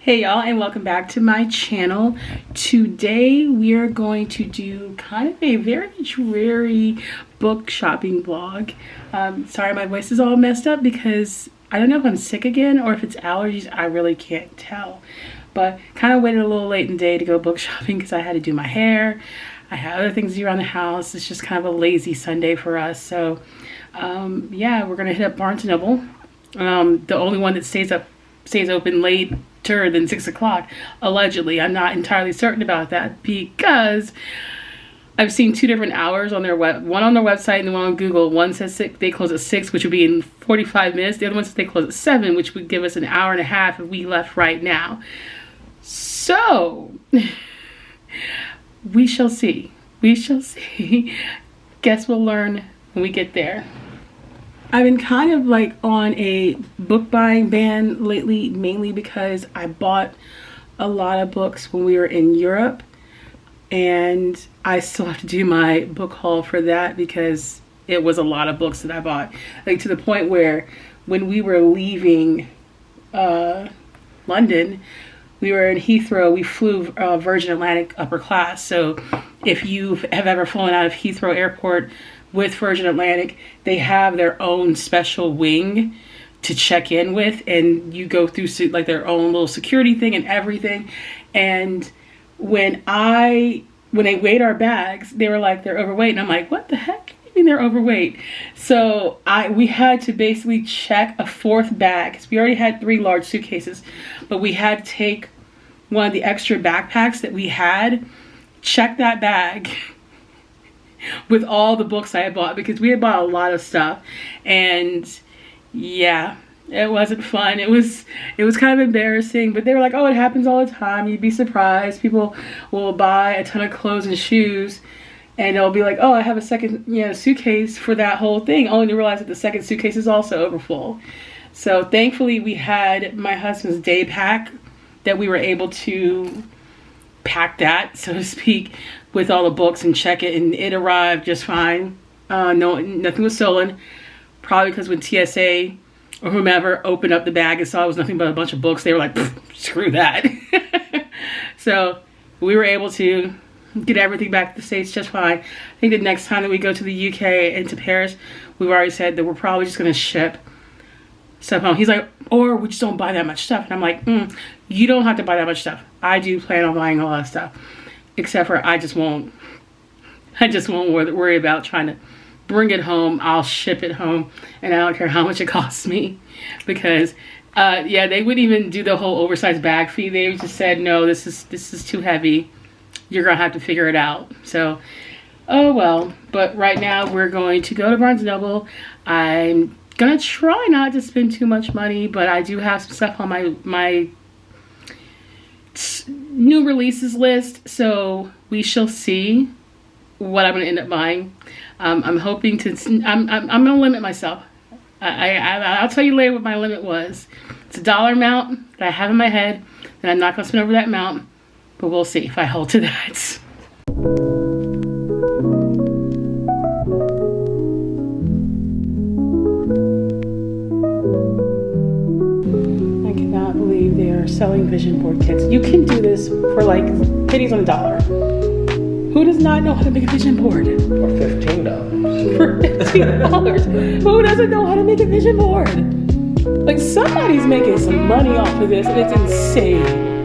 Hey y'all, and welcome back to my channel. Today we are going to do kind of a very dreary book shopping vlog. Sorry my voice is all messed up because I don't know if I'm sick again or if it's allergies. I really can't tell, but kind of waited a little late in the day to go book shopping because I had to do my hair. I had other things to do around the house. It's just kind of a lazy Sunday for us. So yeah, we're gonna hit up Barnes & Noble, the only one that stays open later than 6 o'clock, allegedly. I'm not entirely certain about that because I've seen two different hours on their one on their website and one on Google. One says they close at 6, which would be in 45 minutes. The other one says they close at 7, which would give us an hour and a half if we left right now. So we shall see. We shall see. Guess we'll learn when we get there. I've been kind of like on a book buying ban lately, mainly because I bought a lot of books when we were in Europe, and I still have to do my book haul for that because it was a lot of books that I bought. Like to the point where when we were leaving London, we were in Heathrow. We flew Virgin Atlantic upper class. So if you have ever flown out of Heathrow Airport with Virgin Atlantic, they have their own special wing to check in with, and you go through like their own little security thing and everything. And when they weighed our bags, they were like, they're overweight, and I'm like, what the heck? You mean they're overweight? So we had to basically check a fourth bag because we already had 3 large suitcases, but we had to take one of the extra backpacks that we had, check that bag with all the books I had bought because we had bought a lot of stuff. And yeah, it wasn't fun. It was kind of embarrassing, but they were like, oh, it happens all the time. You'd be surprised. People will buy a ton of clothes and shoes and they'll be like, oh, I have a second suitcase for that whole thing, only to realize that the second suitcase is also overfull. So thankfully we had my husband's day pack that we were able to pack that, so to speak, with all the books and check it, and it arrived just fine. Nothing was stolen. Probably because when TSA or whomever opened up the bag and saw it was nothing but a bunch of books, they were like, screw that. So we were able to get everything back to the States just fine. I think the next time that we go to the UK and to Paris, we've already said that we're probably just going to ship stuff home. He's like, or we just don't buy that much stuff. And I'm like, you don't have to buy that much stuff. I do plan on buying a lot of stuff. Except for I just won't worry about trying to bring it home. I'll ship it home and I don't care how much it costs me, because yeah, they wouldn't even do the whole oversized bag fee. They just said, no, this is too heavy. You're gonna have to figure it out. So oh well. But right now we're going to go to Barnes & Noble. I'm gonna try not to spend too much money, but I do have some stuff on my new releases list, so we shall see what I'm gonna end up buying. I'm hoping to. I'm gonna limit myself. I'll tell you later what my limit was. It's a dollar amount that I have in my head, and I'm not gonna spend over that amount. But we'll see if I hold to that. I cannot believe they are selling vision board kits. You can do this for like pennies on the dollar. Who does not know how to make a vision board? For $15. For $15. Who doesn't know how to make a vision board? Like, somebody's making some money off of this, and it's insane.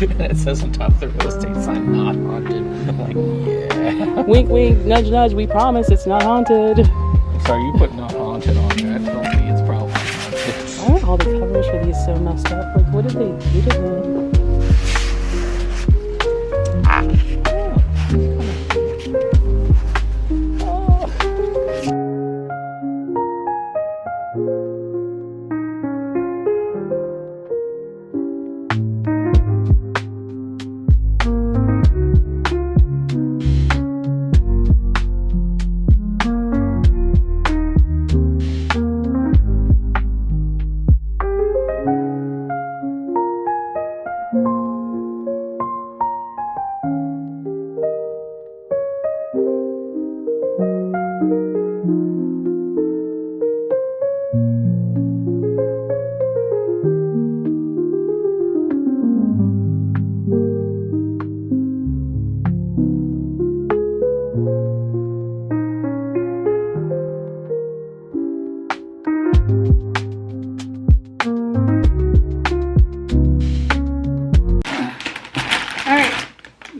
And it says on top of the real estate sign, not haunted. I'm like, yeah. Wink, wink, nudge, nudge. We promise it's not haunted. Sorry, you put not haunted on there. That tells me it's probably haunted. Why are all the covers for these so messed up? Like, what did they do to them?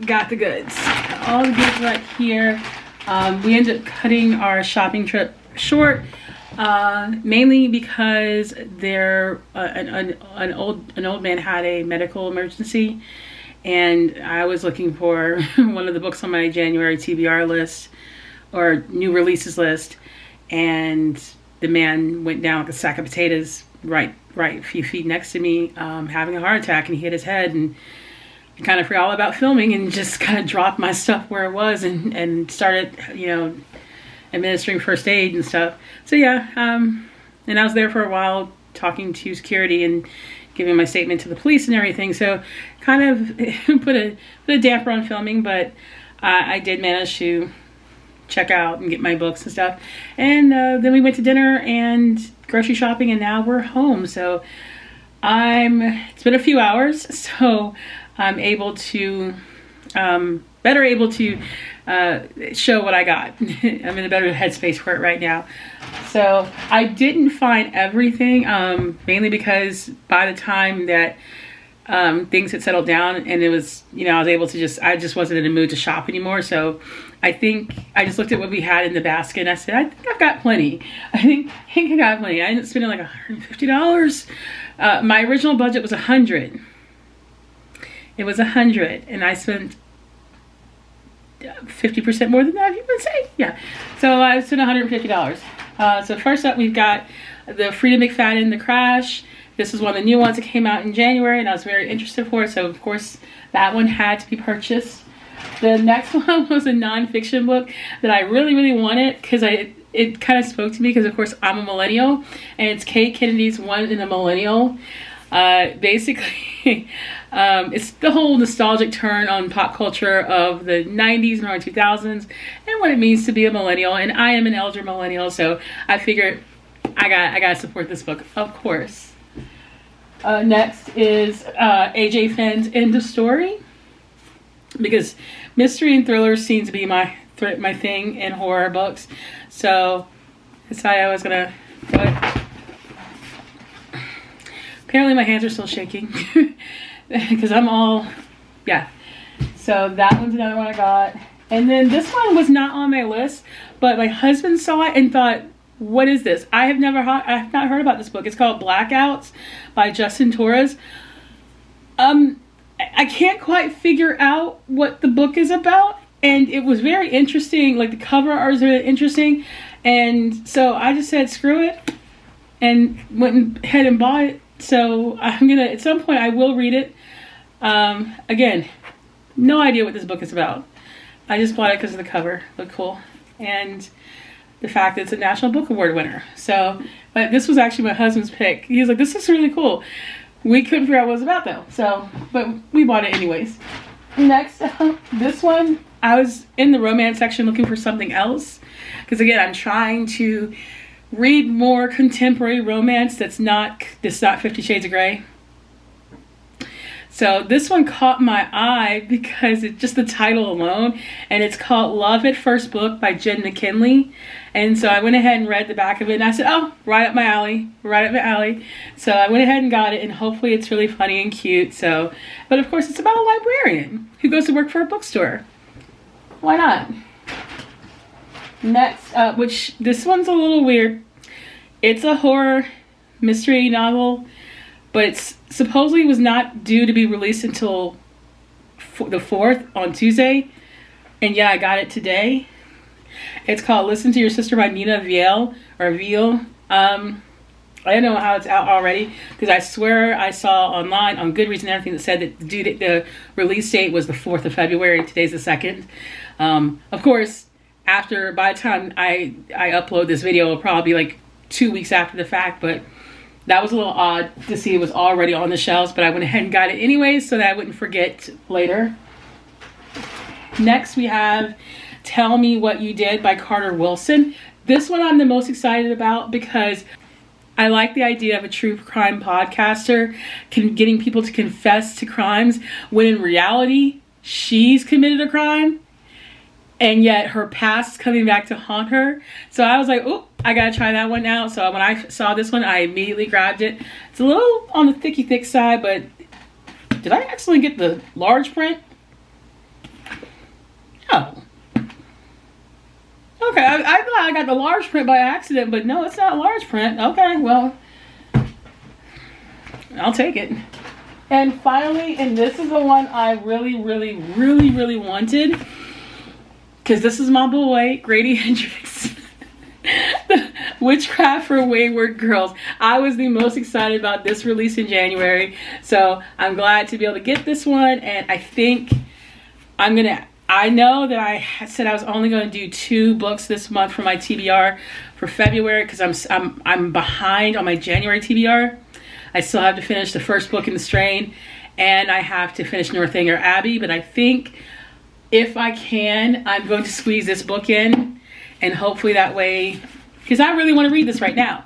Got the goods. All the goods right here. We ended up cutting our shopping trip short, mainly because an old man had a medical emergency, and I was looking for one of the books on my January TBR list or new releases list, and the man went down like a sack of potatoes right a few feet next to me, having a heart attack, and he hit his head, and I kind of forgot all about filming and just kind of dropped my stuff where it was and started, you know, administering first aid and stuff. So yeah, and I was there for a while talking to security and giving my statement to the police and everything. So kind of put a damper on filming, but I did manage to check out and get my books and stuff. And then we went to dinner and grocery shopping, and now we're home. So it's been a few hours, so I'm able to, better able to show what I got. I'm in a better headspace for it right now. So I didn't find everything, mainly because by the time that things had settled down and it was, you know, I was able to I just wasn't in the mood to shop anymore. So I think I just looked at what we had in the basket and I said, I think I've got plenty. I think I got plenty. I ended up spending like $150. My original budget was $100. It was $100, and I spent 50% more than that, you would say. Yeah. So I spent $150. So first up, we've got the Frida McFadden, The Crash. This is one of the new ones that came out in January, and I was very interested for it. So of course, that one had to be purchased. The next one was a nonfiction book that I really, really wanted because it kind of spoke to me because of course I'm a millennial, and it's Kate Kennedy's One in a Millennial. Basically, it's the whole nostalgic turn on pop culture of the 90s and early 2000s and what it means to be a millennial. And I am an elder millennial, so I figured I gotta support this book, of course. Next is AJ Fenn's End of Story, because mystery and thrillers seem to be my thing in horror books. So I decided I was gonna do it. Apparently my hands are still shaking because I'm all, yeah. So that one's another one I got. And then this one was not on my list, but my husband saw it and thought, what is this? I have not heard about this book. It's called Blackouts by Justin Torres. I can't quite figure out what the book is about. And it was very interesting. Like the cover art is very interesting. And so I just said, screw it. And went ahead and bought it. So I'm gonna, at some point I will read it. Again, no idea what this book is about. I just bought it because of the cover. Looked cool. And the fact that it's a National Book Award winner. So, but this was actually my husband's pick. He was like, this is really cool. We couldn't figure out what it was about though. So, but we bought it anyways. Next, this one, I was in the romance section looking for something else. Because again, I'm trying to read more contemporary romance that's not 50 Shades of Grey. So this one caught my eye because it's just the title alone, and it's called Love at First Book by Jen McKinley. And so I went ahead and read the back of it, and I said, oh, right up my alley, right up my alley. So I went ahead and got it, and hopefully it's really funny and cute. So, but of course it's about a librarian who goes to work for a bookstore. Why not? Next up, which this one's a little weird. It's a horror mystery novel, but it's supposedly was not due to be released until the 4th on Tuesday. And yeah, I got it today. It's called Listen to Your Sister by Nina Veal. I don't know how it's out already, because I swear I saw online on Goodreads and everything that said that the release date was the 4th of February. Today's the 2nd. Of course, by the time I upload this video, it'll probably be like 2 weeks after the fact, but that was a little odd to see it was already on the shelves, but I went ahead and got it anyways so that I wouldn't forget later. Next we have Tell Me What You Did by Carter Wilson. This one I'm the most excited about because I like the idea of a true crime podcaster getting people to confess to crimes when in reality she's committed a crime, and yet her past is coming back to haunt her. So I was like, oh, I gotta try that one out. So when I saw this one, I immediately grabbed it. It's a little on the thick side, but did I accidentally get the large print? No. Okay, I thought I got the large print by accident, but no, it's not large print. Okay, well, I'll take it. And finally, and this is the one I really wanted, because this is my boy, Grady Hendrix. Witchcraft for Wayward Girls. I was the most excited about this release in January, so I'm glad to be able to get this one, and I think I know that I said I was only going to do 2 books this month for my TBR for February because I'm behind on my January TBR. I still have to finish the first book in the strain, and I have to finish Northanger Abbey, but I think if I can, I'm going to squeeze this book in, and hopefully that way, because I really want to read this right now.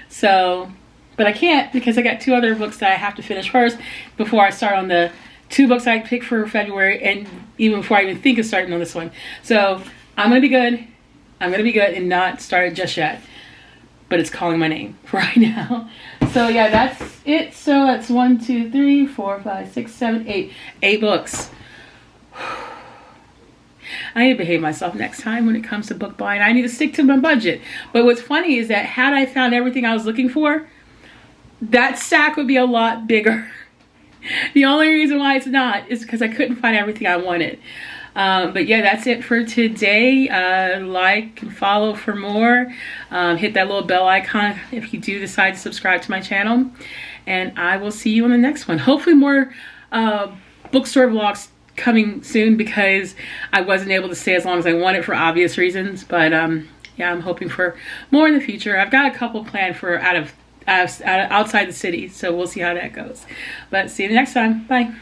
So, but I can't because I got 2 other books that I have to finish first before I start on the 2 books I picked for February, and even before I even think of starting on this one. So I'm going to be good. I'm going to be good and not start it just yet. But it's calling my name right now. So yeah, that's it. So that's 1, 2, 3, 4, 5, 6, 7, 8. 8 books. I need to behave myself next time when it comes to book buying. I need to stick to my budget. But what's funny is that had I found everything I was looking for, that stack would be a lot bigger. The only reason why it's not is because I couldn't find everything I wanted. But yeah, that's it for today. Like and follow for more. Hit that little bell icon if you do decide to subscribe to my channel. And I will see you on the next one. Hopefully more bookstore vlogs coming soon, because I wasn't able to stay as long as I wanted for obvious reasons. But yeah, I'm hoping for more in the future. I've got a couple planned for outside the city, so we'll see how that goes. But see you next time. Bye.